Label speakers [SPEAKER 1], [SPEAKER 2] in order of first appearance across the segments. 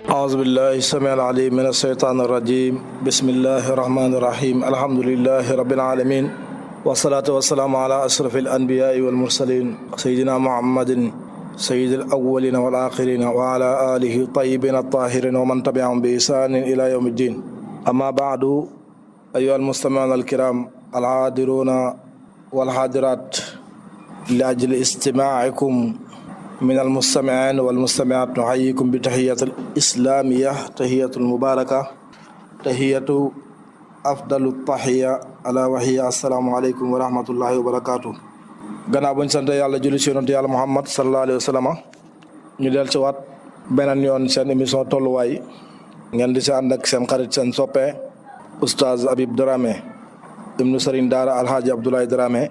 [SPEAKER 1] أعوذ بالله السميع العليم من الشيطان الرجيم بسم الله الرحمن الرحيم الحمد لله رب العالمين والصلاة والسلام على أشرف الأنبياء والمرسلين سيدنا محمد سيد الأولين والآخرين وعلى آله الطيبين الطاهرين ومن تبعهم بإحسان إلى يوم الدين. أما بعد أيها المستمعون الكرام الحاضرون والحاضرات لأجل استماعكم من المستمعين والمستمعات نحييكم بتحية الإسلامية تحية المباركة تحية أفضل التحية ألا وهي السلام عليكم ورحمة الله وبركاته. gannaaw bañ sant yàlla julli ci yonent yàlla Muhammad sallallahu alayhi wa sallam ñu del ci waat beneen yoon seen émission tolluwaay ngeen di si ànd ak seen xarit seen soppe Oustaz Habib Dramé ibnu Sëriñ Daara Alhaji Abdoulaye Dramé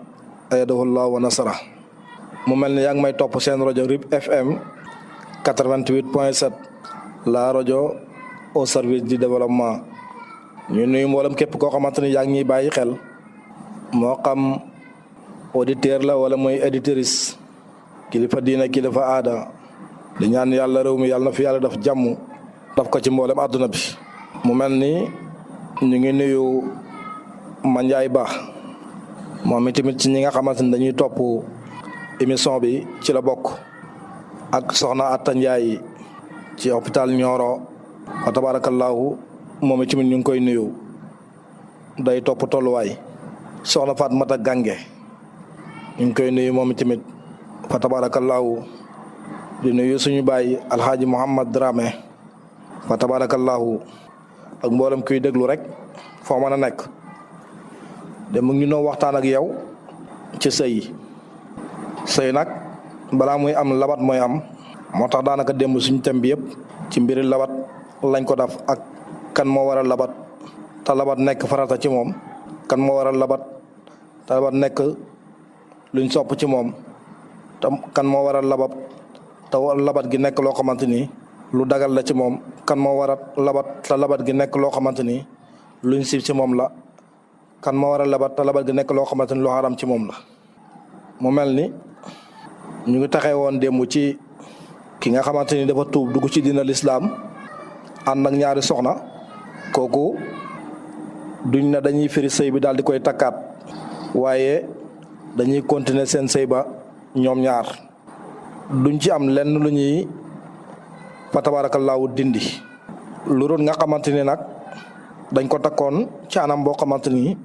[SPEAKER 1] ayadahullah wa nasara. mu mel ni yaa ngi may topp seen rajo RIP FM 88.7 la rajo au service du développement. ñu nuyu mboolem képp koo xamante ni yaa ngi ñuy bàyyi xel moo xam auditeur la wala mooy éditrice kilifa diina kilifa aada di ñaan yàlla réew mi yàlla na fi yàlla def jàmm daf ko ci mboolem àdduna bi. mu mel ni ñu ngi nuyu Mandiaye Ba moom itamit ci ñi nga xamante ni dañuy topp émission bi ci la bokk ak soxna Atta Ndiaye ci hôpital Nioro wa tabarakallahu moom itamit ñu ngi koy nuyu day topp tolluwaay. soxna Fatmata Gange ñu ngi koy nuyu moom itamit fa tabarakallahu di nuyu suñu baay Alhaji Mouhamad Dramé fa tabarakallahu ak mboolem kuy déglu rek foo mën a nekk de mu ngi noo waxtaan ak yow ci sëy nag balaa muy am labat mooy am moo tax daanaka démb suñu thème bi yëpp ci mbiri labat lañ ko def ak kan moo war a labat te labat nekk farata ci moom kan moo war a labat te labat nekk luñ sopp ci moom te kan moo war a labat te labat gi nekk loo xamante ni lu dagal la ci moom kan moo war a labat te labat gi nekk loo xamante ni luñ sib ci moom la kan moo war a labat te labat gi nekk loo xamante ni lu xaram ci moom la. mu mel ni ñu ngi taxee woon démb ci ki nga xamante ni dafa tuub dugg ci diina lislaam ànd ak ñaari soxna kooku duñ na dañuy firi sëy bi daal di koy takkaat waaye dañuy continuer seen sëy ba ñoom ñaar duñ ci am lenn lu ñuy fa tabaarakallaahu dindi lu doon nga xamante ni nag dañ ko takkoon ci anam boo xamante ni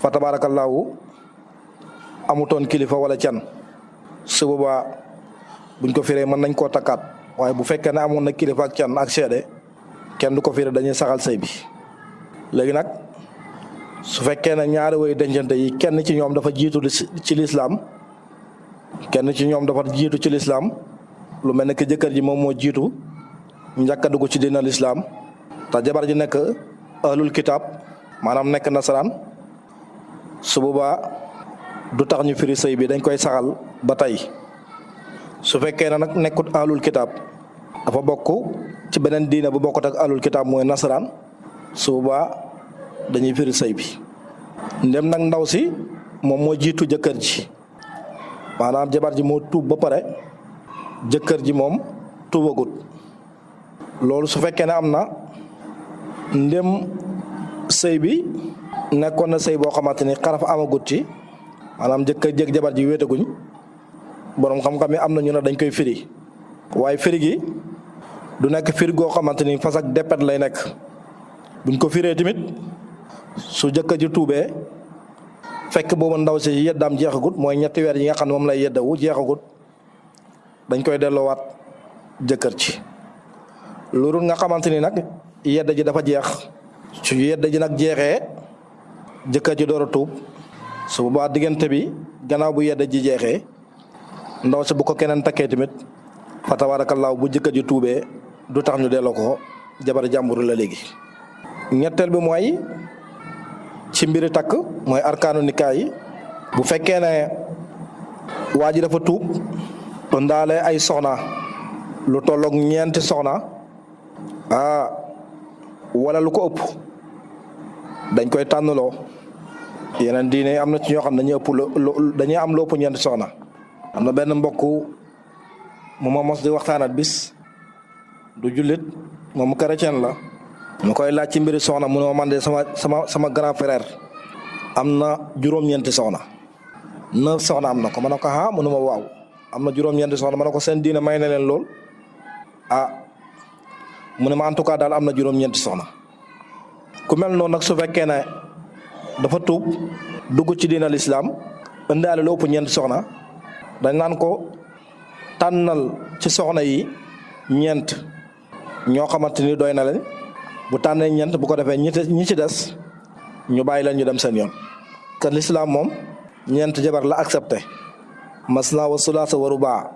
[SPEAKER 1] fa tabaarakallaahu amutoon kilifa wala can su boobaa buñ ko firee mën nañ koo takkaat waaye bu fekkee ne amoon na kilifa ak can ak seede kenn du ko firee dañuy saxal sëy bi. léegi nag su fekkee ne ñaari way dencante yi kenn ci ñoom dafa jiitu ci lislaam kenn ci ñoom dafa jiitu ci lislaam lu mel ne que jëkkër ji moom moo jiitu njëkk a dugg ci diina lislaam te jabar ji nekk ahlul kitaab maanaam nekk nasaraan su boobaa du tax ñu firi sëy bi dañ koy saxal ba tey. su fekkee ne nag nekkut ahlul kitaab dafa bokk ci beneen diine bu bokkut ak ahlul kitaab mooy nasaraan su boobaa dañuy firi sëy bi. ndem nag ndaw si moom moo jiitu jëkkër ji maanaam jabar ji moo tuub ba pare jëkkër ji moom tuubagut loolu su fekkee ne am na ndem sëy bi nekkoon na sëy boo xamante ni xaraf amagut ci maanaam jëkkër jéeg jabar ji wéetaguñ borom xam-xam yi am na ñu ne dañ koy firi waaye firi gi du nekk firi goo xamante ni fas ak depet lay nekk. buñ ko firee tamit su jëkkër ji tuubee fekk boobu ndaw si yeddaam jeexagut mooy ñetti weer yi nga xam ne moom lay yeddawu jeexagut dañ koy delloowaat jëkkër ci loolu nga xamante ni nag yedda ji dafa jeex su yedda ji nag jeexee jëkkër ji door a tuub su boobaa diggante bi gannaaw bu yedda ji jeexee ndaw si bu ko keneen takkee tamit fa tabaarakallaahu bu jëkkër ji tuubee du tax ñu delloo ko jabar jàmbur la léegi. ñetteel bi mooy ci mbiri takk mooy arkaanu nikaa yi bu fekkee ne waa ji dafa tuub ndaale ay soxna lu tolloog ñeenti soxna wala lu ko ëpp dañ koy tànnloo yeneen diine am na ci ñoo xam ne dañuy am lu ëpp ñeenti soxna. am na benn mbokk mu ma mos di waxtaanat bis du jullit moom chrétien la. mu koy laaj ci mbiri soxna mu ne ma man de sama grand frère am na juróom-ñeenti soxna 9 soxna am na ko ma ne ko ah mu ne ma waaw am na juróom-ñeenti soxna ma ne ko seen diine may na leen lool mu ne ma en tout cas daal am na juróom-ñeenti soxna. ku mel noonu nag su fekkee ne dafa tuub dugg ci diina lislaam indaale lu ëpp ñeenti soxna dañ naan ko tànnal ci soxna yi ñeent ñoo xamante ni doy na leen bu tànnee ñeent bu ko defee ñi ci des ñu bàyyi leen ñu dem seen yoon. te lislaam moom ñeent jabar la accepté masna wa sulaasa wa rubaa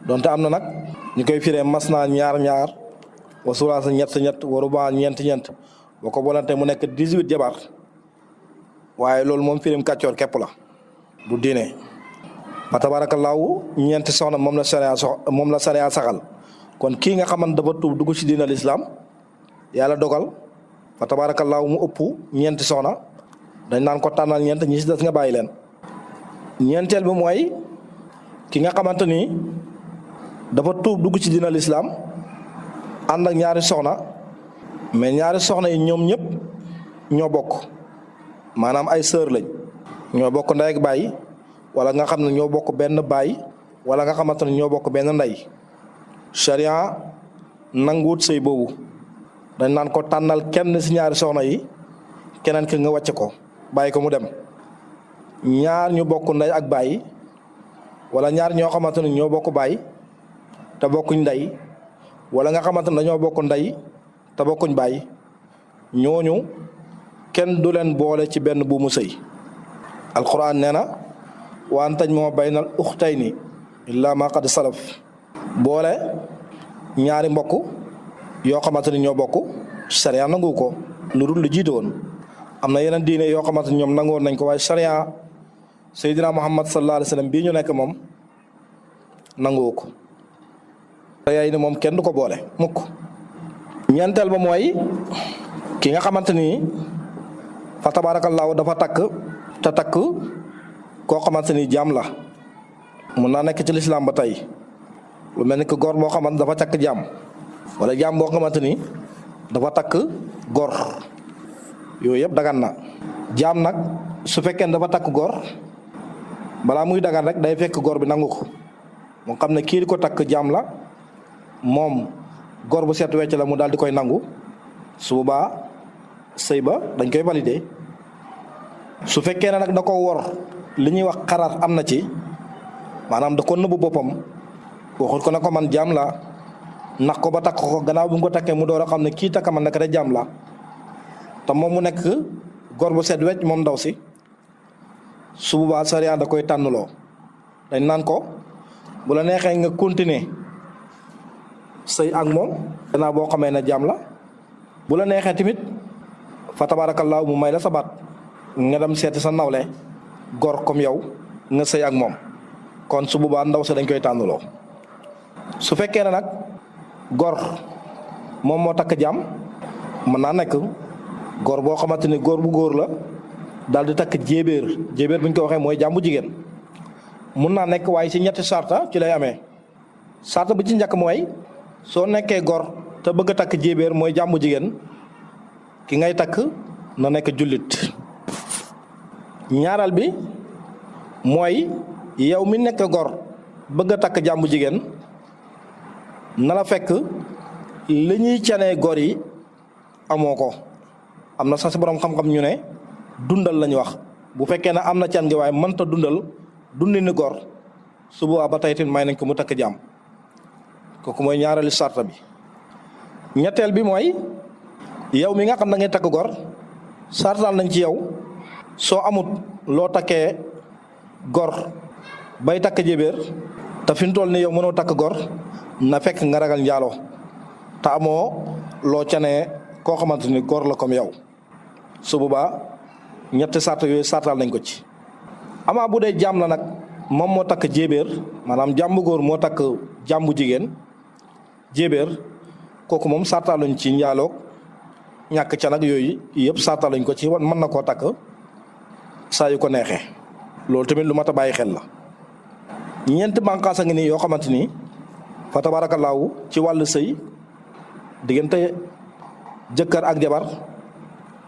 [SPEAKER 1] donte am na nag ñu koy firee masna ñaar wa sulaasa ñett wa rubaa ñeent boo ko bolante mu nekk 18 jabar waaye loolu moom firim kàccoor képp la du diine. fa tabaarakallaahu ñeenti soxna moom la sariya saxal kon kii nga xamante dafa tuub dugg ci diina lislaam yàlla dogal fa tabaarakallaahu mu ëpp ñeenti soxna dañ naan ko tànnal ñeent ñi ci des nga bàyyi leen. ñeenteel bi mooy ki nga xamante ni dafa tuub dugg ci diina lislaam ànd ak ñaari soxna mais ñaari soxna yi ñoom ñëpp ñoo bokk maanaam ay sœur lañ ñoo bokk ndey ak baay wala nga xam ne ñoo bokk benn baay wala nga xamante ne ñoo bokk benn ndey. sharia nanguwut sëy boobu dañ naan ko tànnal kenn ci ñaari soxna yi keneen ki nga wàcce ko bàyyi ko mu dem. ñaar ñu bokk ndey ak baay wala ñaar ñoo xamante ne ñoo bokk baay te bokkuñ ndey wala nga xamante ne dañoo bokk ndey te bokkuñ baay ñooñu kenn du leen boole ci benn buumu sëy. alquran nee na wa an tajma'u baynal ukhtayni illa ma qad salaf boole ñaari mbokk yoo xamante ni ñoo bokk sharia nangu ko lu dul lu jiite woon. am na yeneen diine yoo xamante ni ñoom nangoon nañ ko waaye sharia Seydina Muhammad sallallahu alayhi wa sallam bii ñu nekk moom nanguwu ko. yaay ni moom kenn du ko boole mukk. ñeenteel ba mooy ki nga xamante ni fa tabaarakallaahu dafa takk koo xamante ni jaam la mun naa nekk ci lislaam ba tey lu mel ni que góor boo xamante dafa takk jaam wala jaam boo xamante ni dafa takk góor yooyu yëpp dagan na. jaam nag su fekkee dafa takk góor balaa muy dagan rek day fekk góor bi nangu ko mu xam ne kii di ko takk jaam la moom góor bu set wecc la mu daal di koy nangu su boobaa sëy ba dañ koy valider. su fekkee ne nag da ko wor li ñuy wax xaraat am na ci maanaam da ko nëbbu boppam waxul ko ne ko man jaam la nax ko ba takk ko gannaaw bu nga ko takkee mu door a xam ne kii takka man naka de jaam la te moom mu nekk góor bu set wecc moom ndaw si su boobaa sariya da koy tànnloo dañ naan ko bu la neexee nga continuer sëy ak moom gannaaw boo xamee ne jaam la bu la neexee tamit fa tabaarakallaahu mu may la sa baat nga dem seeti sa nawle góor comme yow nga sëy ak moom kon su boobaa ndaw sa dañ koy tànnloo. su fekkee ne nag góor moom moo takk jaam mën naa nekk góor boo xamante ni góor bu góor la daal di takk jéebéer bu ñu ko waxee mooy jaam bu jigéen mun naa nekk waaye ci ñetti sarta ci lay amee. sarta bi ci njëkk mooy soo nekkee góor te bëgg a takk jéebéer mooy jaam bu jigéen ki ngay takk na nekk jullit. ñaareel bi mooy yow mi nekk góor bëgg a takk jaam bu jigéen na la fekk li ñuy canee góor yi amoo ko. am na sax si borom xam-xam ñu ne dundal lañu wax bu fekkee ne am na can gi waaye mënta dundi ni góor su boobaa ba tey tamit may nañ ko mu takk jaam kooku mooy ñaareelu sarta bi. ñetteel bi mooy yow mi nga xam da ngay takk góor sartaal nañ ci yow soo amut loo takkee góor bay takk jébéer te fi mu toll nii yow mënoo takk góor na fekk nga ragal njaaloo te amoo loo canee koo xamante ni góor la comme yow su boobaa ñetti sarta yooyu sartaal nañ ko ci. amaa bu dee jaam la nag moom moo takk jébéer maanaam jaam bu góor moo takk jaam bu jigéen jébéer kooku moom sartaaluñ ci njaaloog ñàkk ca nag yooyu yëpp sartaaluñ ko ci mën na koo takk saa yu ko neexee loolu tamit lu mat a bàyyi xel la. ñeenti bànqaas a ngi nii yoo xamante ni fa tabaarakallaahu ci wàllu sëy diggante jëkkër ak jabar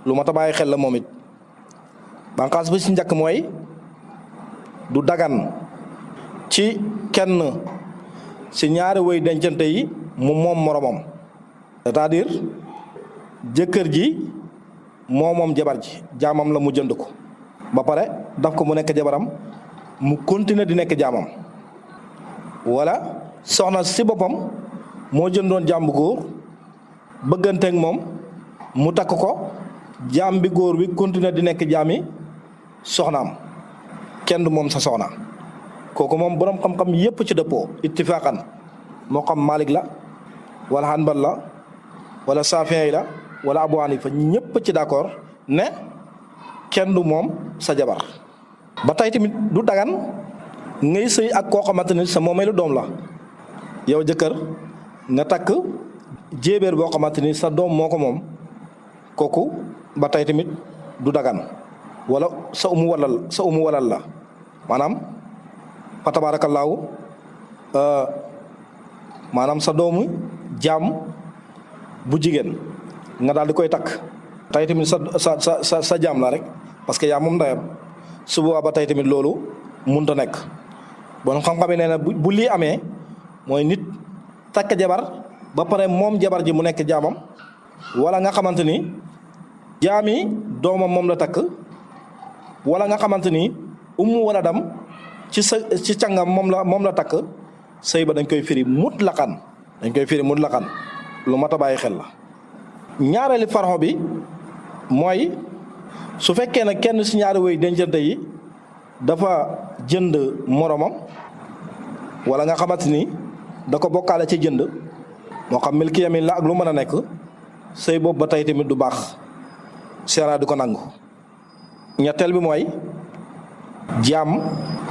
[SPEAKER 1] lu mat a bàyyi xel la moom it. banqaas bi ci njëkk mooy du dagan ci kenn ci ñaari woy dencante yi mu moom moromam, c'est-à-dire jëkkër ji moom jabar ji jaamam la mu jënd ko ba pare daf ko mu nekk jabaram mu continuer di nekk jaamam, wala soxna si boppam moo jëndoon jaam bu góor bëgganteeg moom mu takk ko jaam bi góor bi continuer di nekk jaami soxnaam, kenn du moom sa soxna. kooku moom borom xam-xam yépp ci dëppoo ittifaqan, moo xam Malik la wala Hanbal la wala Shafi'i la wala Abu Hanifa ñëpp ci d'accord ne kenn du moom sa jabar. ba tey tamit du dagan ngay sëy ak koo xamante ni sa moomeelu doom la. yow jëkkër nga takk jéebéer boo xamante ni sa doom moo ko moom, kooku ba tey tamit du dagan. wala sa umu walal la maanaam fa tabaarakallaahu maanaam sa doomu jaam bu jigéen nga daal di koy takk tey tamit sa jaam la rek parce que yaa moom ndeyam. su boobaa ba tey tamit loolu mënut a nekk. bon xam-xam yi nee na bu lii amee mooy nit takk jabar ba pare moom jabar ji mu nekk jaamam, wala nga xamante ni jaami doomam moom la takk, wala nga xamante ni wala dam ci cangam moom la takk, sëy ba dañ koy firi mutlaqan lu mat a bàyyi xel la. ñaareeli farxo bi mooy su fekkee ne kenn si ñaari woy dencante yi dafa jënd moromam, wala nga xamante ni da ko bokkaale ci jënd, moo xam milki yamin la ak lu mën a nekk, sëy boobu ba tey tamit du baax, seera du ko nangu. ñetteel bi mooy jaam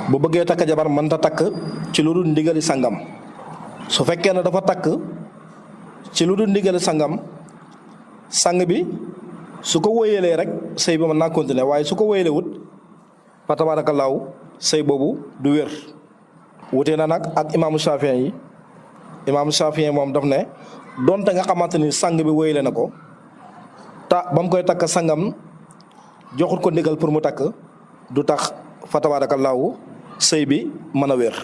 [SPEAKER 1] bu bëggee takk jabar mënta takk ci lu dul ndigali sangam. su fekkee ne dafa takk ci lu dul ndigali sangam, sang bi su ko wóyelee rek sëy ba mën naa continuer, waaye su ko wóyelee wut fa tabaarakallaahu sëy boobu du wér. wutee na nag ak imaamu Shaafi'i moom daf ne donte nga xamante ni sang bi wóyele na ko ta ba mu koy takk sangam joxut ko ndigal pour mu takk, du tax fa tabaarakallaahu sëy bi mën a wér.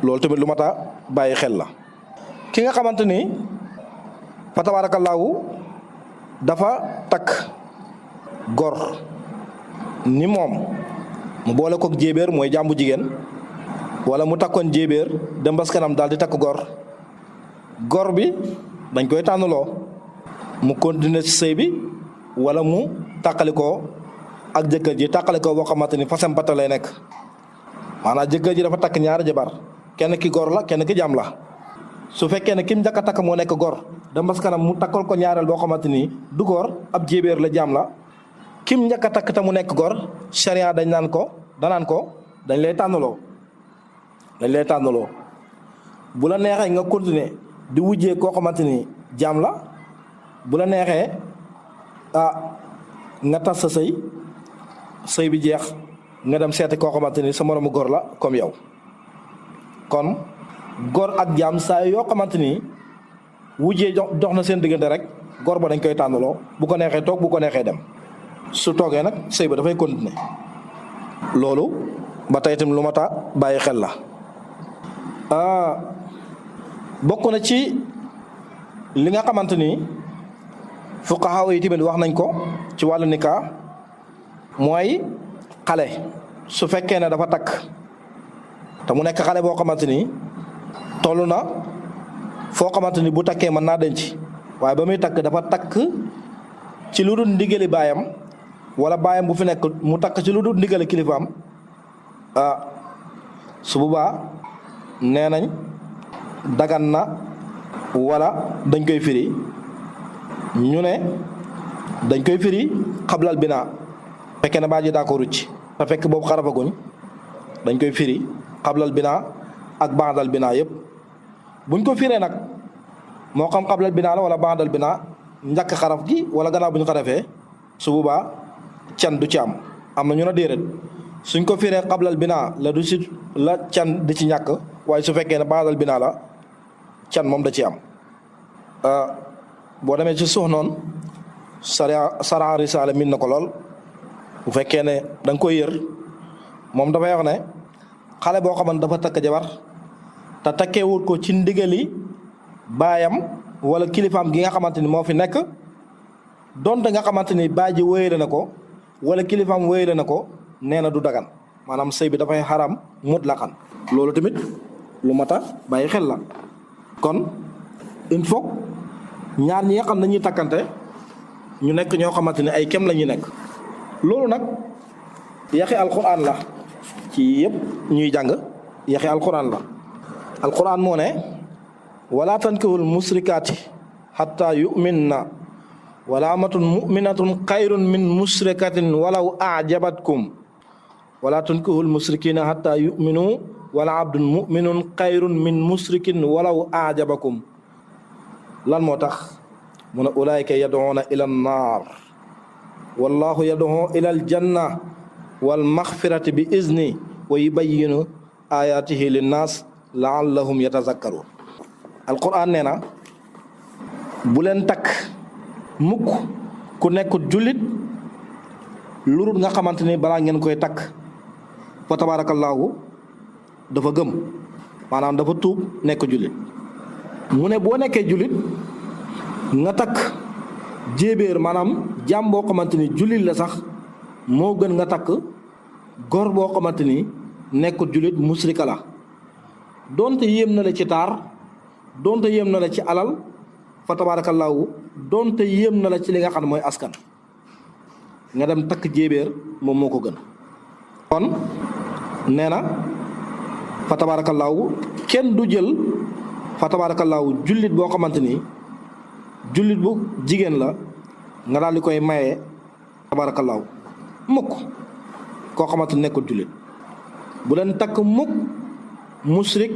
[SPEAKER 1] loolu tamit lu mat a bàyyi xel la. ki nga xamante ni fa tabaarakallaahu dafa takk gor ni moom, mu boole koog jéebéer mooy jàmbu jigéen, wala mu takkoon jéebéer dem bas kanam daal di takk gor bi dañ koy tànnaloo mu continuer ci sëy bi, wala mu tàqalikoo ak jëkkër ji tàqalikoo boo xamante ni fasam bata lay nekk. maanaam jëkkër ji dafa takk ñaari jabar, kenn ki gor la kenn ki jaam la. su fekkee ne kim njëkk a takk moo nekk gor dem bas kanam mu takkal ko ñaareel boo xamante ni du gor, ab jéebéer la jaam la, kim njëkk a takk te mu nekk gor, sharia danaan ko dañ lay tànnaloo bu la neexee nga continuer di wujjee koo xamante ni jaam la, bu la neexee nga tas sa sëy bi jeex nga dem seeti koo xamante ni sa moromu gor la comme yow. kon gor ak jaam saa yoo xamante ni wujjee dox na seen diggante rek gor ba dañ koy tànnaloo, bu ko neexee toog bu ko neexee dem. su toogee nag sëy ba dafay continuer. loolu ba tey itam lu mat a bàyyi xel la. bokk na ci li nga xamante ni fuqahaa yi tamit wax nañ ko ci wàllu nikaa mooy xale su fekkee ne dafa takk te mu nekk xale boo xamante ni toll na foo xamante ni bu takkee mën naa denc, waaye ba muy takk dafa takk ci lu dul ndigali baayam, wala baayam bu fi nekk mu takk ci lu dul ndigali kilifaam, su boobaa nee nañ dagan na wala dañ koy firi. ñu ne dañ koy firi xablal binaa fekkee ne baa ji daa ko rucc te fekk boobu xarafaguñ, dañ koy firi xablal binaa ak baadal binaa yëpp. buñ ko firee nag moo xam xablal binaa la wala baadal binaa, njëkk xaraf gi wala gannaaw bu ñu xarafee, su boobaa can du ci am na ñu ne déedéet suñ ko firee xablal binaa la can di ci ñàkk, waaye su fekkee ne baadal binaa la can moom da ci am. boo demee ci suux noonu sara risaala min na ko lool bu fekkee ne da nga koy yër moom dafay wax ne xale boo xamante dafa takk jabar te takkeewut ko ci ndigali baayam wala kilifaam gi nga xamante ni moo fi nekk donte nga xamante ni baay ji wéyale na ko wala kilifaam wéyale na ko nee na du dagan maanaam sëy bi dafay xaram mutlaqan loolu tamit lu mat a bàyyi xel la kon il faut ñaar ñi nga xam ne ñuy takkante ñu nekk ñoo xamante ne ay kem la ñuy nekk loolu nag yaxi alquran la ci yëpp ñuy jàng yaxi alquran la alquran moo ne wala tankihul musrikaati hatta yu'minna wala amatun mu'minatun xayrun min musrikatin walaw ajabatkum wala tankihul musrikina hatta yu'minu wala abdun mu'minun xayrun min musrikin walaw ajabakum lan moo tax mu ne ulaayka yad'una ila annaar wallahu yad'u ila aljanna wal maxfirati bi izni wa yubayyinu ayatihi linnaas laallahum yatazakkaruun alquran nee na bu leen takk mukk ku nekkut jullit lurut nga xamante ni balaa ngeen koy takk fa tabaarakallaahu dafa gëm maanaam dafa tuub nekk jullit mu ne boo nekkee jullit nga takk jéebéer maanaam jaam boo xamante ni jullit la sax moo gën nga takk góor boo xamante ni nekkut jullit musrika la donte yéem na la ci taar donte yéem na la ci alal fa tabaarakallaahu donte yéem na la ci li nga xam ne mooy askan nga dem takk jéebéer moom moo ko gën kon nee na fa tabaarakallaahu kenn du jël fa tabaarakallaahu jullit boo xamante ni jullit bu jigéen la nga daal di koy maye tabaarakallaahu mukk koo xamante ni nekkul jullit bu leen takk mukk musrik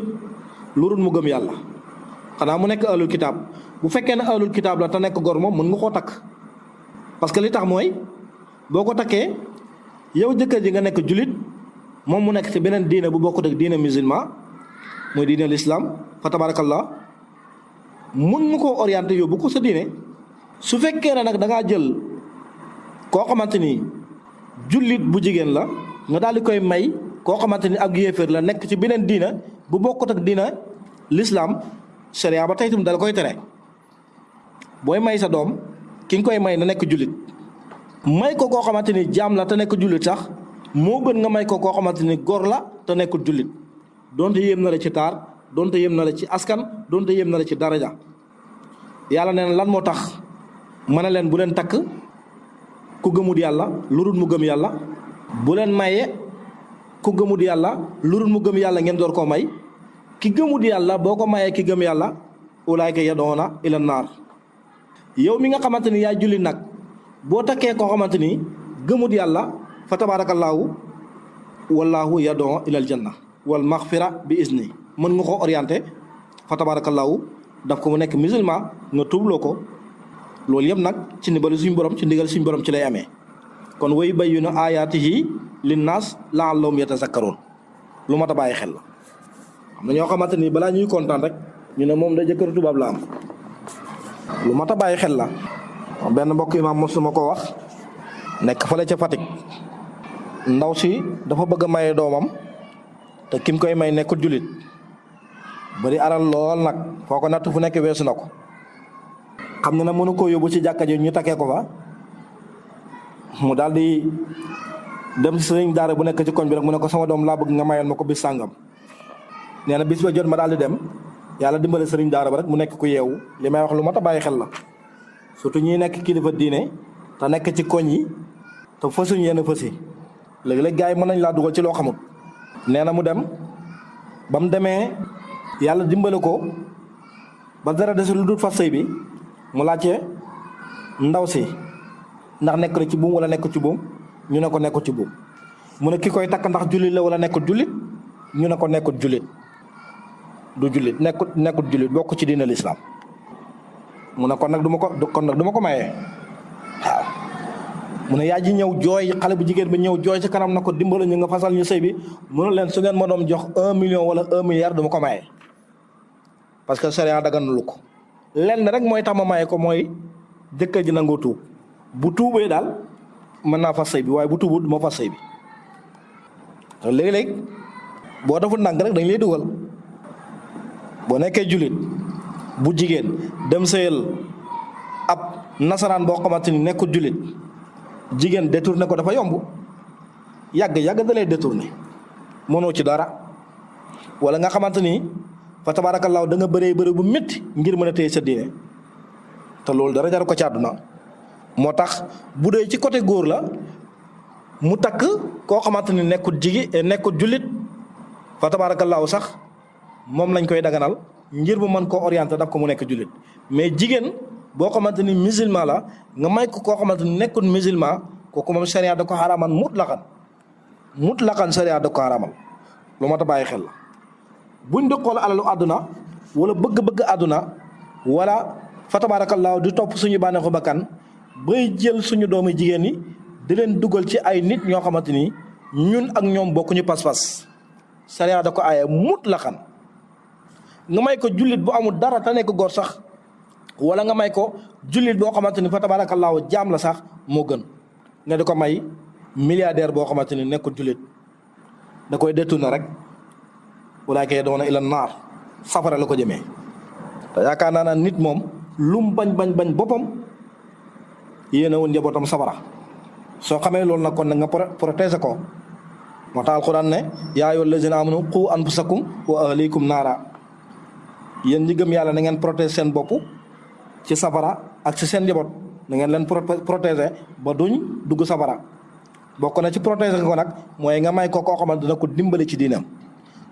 [SPEAKER 1] lu dul mu gëm yàlla xanaa mu nekk ahlul kitaab bu fekkee ne ahlul kitaab la te nekk gor moom mën nga koo takk parce que li tax mooy boo ko takkee yow jëkkër ji nga nekk jullit moom mu nekk ci beneen diine bu bokkut ak diine musulman muy diine l'islam fa tabarakallah mun nga koo orienté yóbbu ko sa diine su fekkee ne nag da ngaa jël koo xamante ni jullit bu jigéen la nga daal di koy may koo xamante ni ak yéeféer la nekk ci beneen diina bu bokkut ak diina l'islam sharia ba tey itam dala koy tere booy may sa doom ki nga koy may na nekk jullit may ko koo xamante ni jaam la te nekk jullit sax moo gën nga may ko koo xamante ni góor la te nekkul jullit donte yéem na la ci taar donte yéem na la ci askan donte yéem na la ci daraja yàlla nee na lan moo tax ma ne leen bu leen takk ku gëmut yàlla lu dul mu gëm yàlla bu leen maye ku gëmut yàlla lu dul mu gëm yàlla ngeen door koo may ki gëmut yàlla boo ko mayee ki gëm yàlla ulaayka yad'una ila naar yow mi nga xamante ni yaa julli nag boo takkee koo xamante ni gëmut yàlla fa tabaarakallaahu wallaahu yad'u ilal janna wal maxfira bi izni mën nga ko orienté fa tabaarakallaahu daf ko mu nekk musulman nga tuubloo ko loolu yëpp nag ci ndimbali suñu borom ci ndigal suñu borom ci lay amee kon way bayyinu ayaatihi linnaas la'allahum yatazakkaruun lu mat a bàyyi xel la am na ñoo xamante ni balaa ñuy kontaan rek ñu ne moom da jëkkër tubaab la am lu mat a bàyyi xel la benn mbokk imaam mosuma ko wax nekk fële ca Fatick ndaw si dafa bëgg a maye doomam te kim koy may nekkul jullit bari alal lool nag foo ko natt fu nekk weesu na ko xam ne na mënu koo yóbbu ci jàkka ji ñu takkee ko fa mu daal di dem ci sëriñ daara bu nekk ci koñ bi rek mu ne ko sama doom laa bëgg nga mayoon ma ko bis sàngam nee na bis ba jot ma daal di dem yàlla dimbale sëriñ daara ba rek mu nekk ku yeewu li may wax lu mat a bàyyi xel la surtout ñi nekk kilifa diine te nekk ci koñ yi te fësuñ yenn fës yi léegi-léeg gars yi mën nañ laa dugal ci loo xamul nee na mu dem ba mu demee yàlla dimbale ko ba dara desul lu dul fas sëy bi mu laajte ndaw si ndax nekk na ci buum wala nekk ci buum ñu ne ko nekkul ci buum mu ne ki koy takk ndax jullit la wala nekkul jullit ñu ne ko nekkul jullit du jullit nekkul jullit bokk ci diina lislaam mu ne kon nag du ma ko mayee waaw mu ne yaa ji ñëw jooy xale bu jigéen bi ñëw jooy ci kanam na ko dimbala ñu nga fasal ñu sëy bi mu ne leen su ngeen ma doon jox 1 million wala 1 milliard du ma ko mayee parce que sharia daganulu ko lenn rek mooy tax ma maye ko mooy jëkkër ji nangoo tuub bu tuubee daal mën naa fas sëy bi waaye bu tuubut moo fas sëy bi te léeg-léeg boo deful ndànk rek dañ lay dugal boo nekkee jullit bu jigéen dem sëyal ab nasaraan boo xamante ni nekkul jullit jigéen détourné ko dafa yomb yàgg da lay détourné mënoo ci dara wala nga xamante ni fa tabaarakallaahu da nga bëree bëri bu métti ngir mën a téye sa diine te loolu dara jar ko ci àdduna moo tax bu dee ci côté góor la mu takk koo xamante ni nekkul jullit fa tabaarakallaahu sax moom lañ koy daganal ngir mu mën koo orienté daf ko mu nekk jullit mais jigéen boo xamante ni musulman la nga may ko koo xamante ni nekkul musulman kooku moom sharia da ko xaraamal mutlaqan sharia da ko xaraamal lu ma ta bàyyi xel la buñ di xool alalu àdduna wala bëgg-bëgg àdduna wala fa tabaarakallaahu di topp suñu bànneexu bakkan bay jël suñu doomu jigéen ñi di leen dugal ci ay nit ñoo xamante ni ñun ak ñoom bokkuñu pas-pas sharia da ko aaye mutlaqan nga may ko jullit bu amul dara te nekk góor sax wala nga may ko jullit boo xamante ni fa tabaarakallaahu jaam la sax moo gën nga di ko may milliardaire boo xamante ni nekkul jullit da koy détourné rek ulaa'ika yad'uuna ila naar safara la ko jëmee te yaakaar naa nit moom lum bañ boppam yéena woon njabootam safara soo xamee loolu nag kon nag nga protéger ko moo tax alxuraan ne yaa ayyuhal lazina aamanu qu anfusakum wa ahlikum naara yéen ñi gëm yàlla na ngeen protéger seen bopp ci safara ak ci seen njaboot na ngeen leen protéger ba duñ dugg safara bokk na ci protéger ko nag mooy nga may ko koo xamante dina ko dimbali ci diinam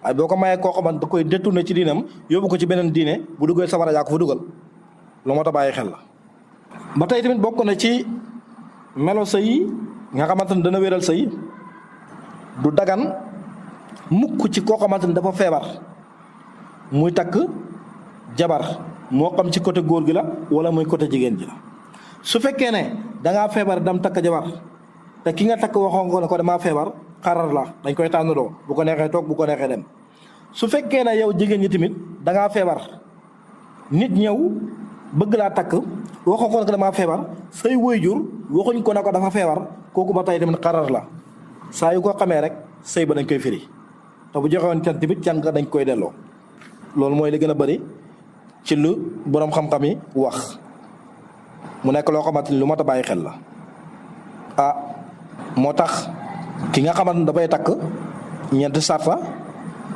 [SPEAKER 1] waaye boo ko mayee koo xamante da koy détourné ci diinam yóbbu ko ci beneen diine bu duggee safara yaa ko fa dugal lu moo tax bàyyi xel la. ba tey tamit bokk na ci melo sëy nga xamante ne dana wéral sëy du dagan mukk ci koo xamante ne dafa feebar muy takk jabar moo xam ci côté góor gi la wala muy côté jigéen ji la su fekkee ne dangaa feebar dam takk jabar te ki nga takk waxoon ko ne ko damaa feebar xarar la dañ koy tànnaloo bu ko neexee toog bu ko neexee dem su fekkee ne yow jigéen ñi tamit dangaa feebar nit ñëw bëgg laa takk waxoon ko ne ko damaa feebar say waajur waxuñ ko ne ko dafa feebar kooku ba tey tamit xarar la saa yu ko xamee rek sëy ba dañ koy firi te bu joxe woon can tamit can dañ koy delloo loolu mooy li gën a bëri ci lu boroom xam-xam yi wax mu nekk loo xamante ni lu mat a bàyyi xel la moo tax ki nga xamante ne dafay takk ñeenti sarta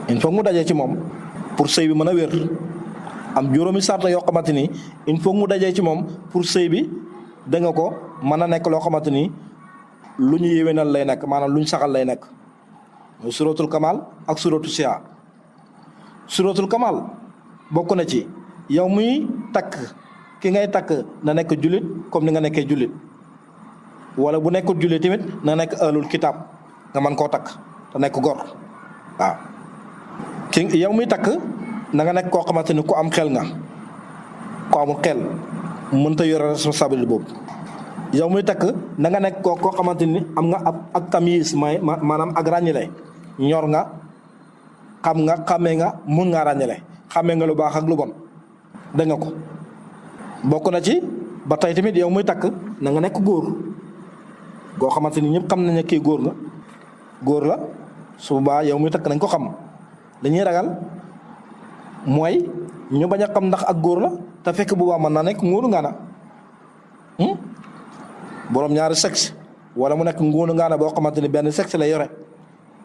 [SPEAKER 1] il faut mu dajee ci moom pour sëy bi mën a wér am juróomi sarta yoo xamante ni il faut mu dajee ci moom pour sëy bi da nga ko mën a nekk loo xamante ni lu ñu yéwénal lay nekk maanaam lu ñu saxal lay nekk muy suratul kamal ak suratu siha suratul kamal bokk na ci yow muy takk ki ngay takk na nekk jullit comme ni nga nekkee jullit wala bu nekkul jullit tamit na nekk ahlul kitab nga mën koo takk te nekk gor waaw ki yow muy takk na nga nekk koo xamante ni ku am xel nga ku amul xel mënta yore responsabilité boobu yow muy takk na nga nekk koo xamante ni am nga ak tamyiz maanaam ak ràññile ñor nga xam nga xàmmee nga mun ngaa ràññile xàmmee nga lu baax ak lu bon da nga ko bokk na ci ba tey tamit yow muy takk na nga nekk góor goo xamante ni ñëpp xam nañ ne kii góor la su boobaa yow muy takk nañ ko xam dañuy ragal mooy ñu bañ a xam ndax ak góor la te fekk bu baax mën naa nekk ngóoru ngaana borom ñaari sexe wala mu nekk ngóoru ngaana boo xamante ni benn sexe lay yore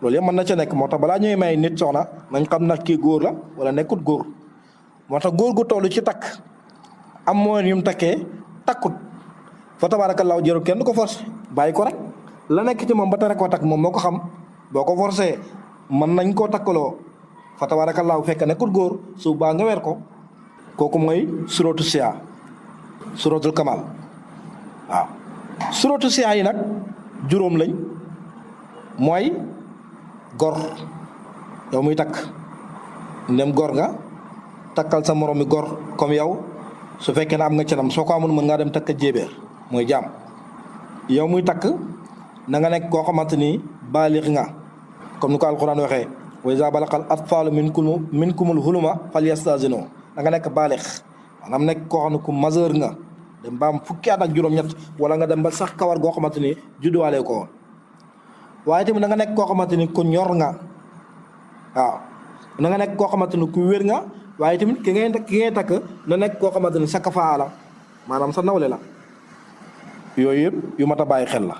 [SPEAKER 1] loolu yëpp mën na ca nekk moo tax balaa ñuy may nit soxna nañ xam nag kii góor la wala nekkut góor moo tax góor gu toll ci takk am moyen yu mu takkee takkut fa tabaarakallaahu jërul kenn du ko forcé bàyyi ko rek la nekk ci moom ba tere koo takk moom moo ko xam boo ko forcé mën nañ koo takkaloo fa tabaarakallaahu fekk nekkut góor su baa nga weer ko kooku mooy suratu siha suratul kamal waaw suratu siha yi nag juróom lañ mooy gor yow muy takk ndem gor nga takkal sa morom mi gor comme yow su fekkee ne am nga canam soo ko amul mën ngaa dem takk jéebéer mooy jaam yow muy takk na nga nekk koo xamante ni baalix nga comme ni ko alquran waxee wa iza balaqal atfaalu minkumul huluma falyastazinu da nga nekk baalix maanaam nekk koo xam ne ku majeur nga dem ba am fukki at ak juróom-ñett wala nga dem ba sax kawar goo xamante ni judduwaale ko woon waaye tamit na nga nekk koo xamante ni ku ñor nga waaw na nga nekk koo xamante ni ku wér nga waaye tamit ki ngay takk na nekk koo xamante ni sa kafaa la maanaam sa nawle la yooyu yëpp yu mat a bàyyi xel la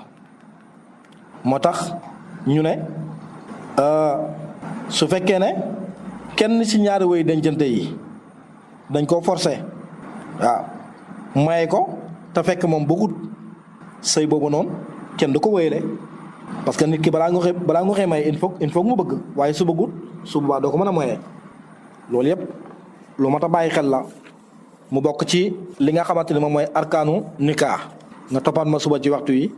[SPEAKER 1] moo tax ñu ne su fekkee ne kenn ci ñaari way dencante yi dañ koo forcé waaw maye ko te fekk moom bëggut sëy boobu noonu kenn du ko wéyale parce que nit ki balaa nga xëy may il faut mu bëgg waaye su bëggut su boobaa doo ko mën a maye loolu yëpp lu mat a bàyyi xel la mu bokk ci li nga xamante ni moom mooy arkaanu nikaa nga toppaat ma suba ci waxtu yi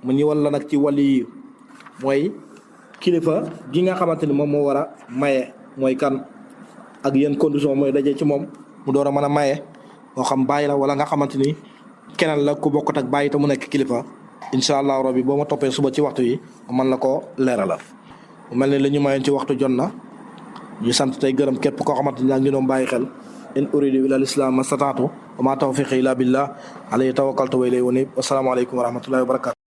[SPEAKER 1] mu ñëwal la nag ci wàlli yi mooy kilifa gi nga xamante ni moom moo war a maye mooy kan ak yenn condition mooy daje ci moom mu door a mën a maye moo xam bàyyi la wala nga xamante ni keneen la ku bokkut ak bàyyi te mu nekk kilifa incha allah rabbi boo ma toppee suba ci waxtu yi man la ko leeralal mu mel ne li ñu mayoon ci waxtu jot na ñu sant tey gërëm képp koo xamante ni yaa ngi doon bàyyi xel in uridu ila al-islam mastataatu wa ma tawfiqi illa billah alayhi tawakkaltu wa ilayhi unib assalaamu aleykum wa rahmatullahi wa barakatu